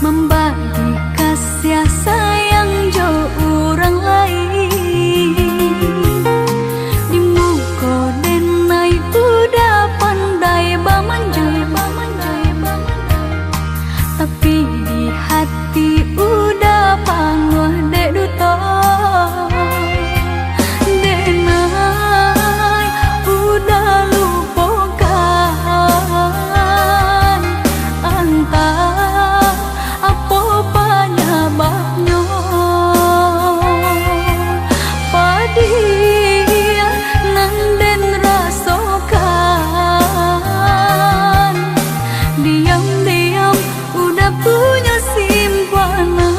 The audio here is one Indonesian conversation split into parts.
membagi kasih sayang jo orang lain. Di muka denai udah pandai bamanjai, tapi di hati udah panguh dek duta. Denai udah lupakan antah apa penyebabnya. Padia nanden rasakan, diam-diam udah punya simpanan.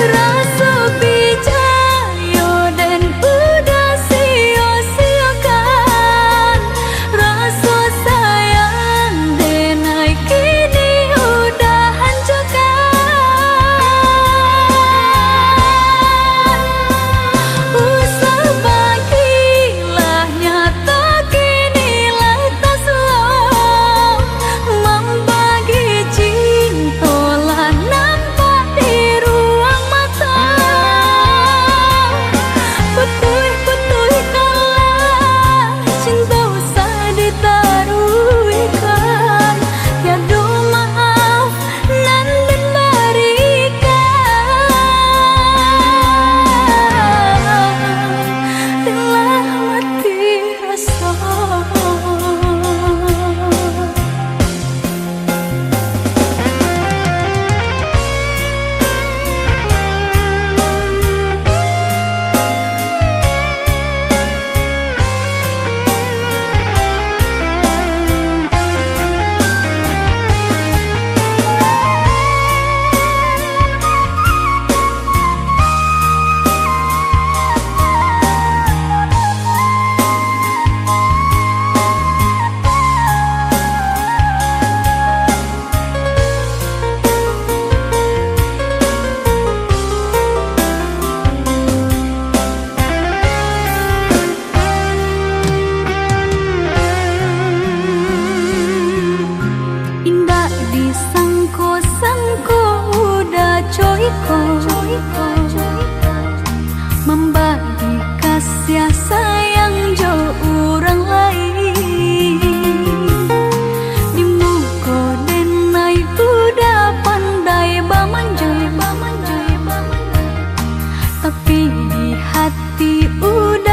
Rasa percaya dan udah sia-siakan, rasa sayang denai kini udah hancurkan. Usah bagilah nyata kini lah tak slow, membagi cinta lah nampak di ruang mata. Putih-putih kalah cinta usah ditaruhkan, tiada maaf nan dan berikan, telah mati rasa. Indah disangko-sangko udah coiko, membagi kasih sayang jo orang lain. Di muka denai udah pandai bamanjai, tapi di hati udah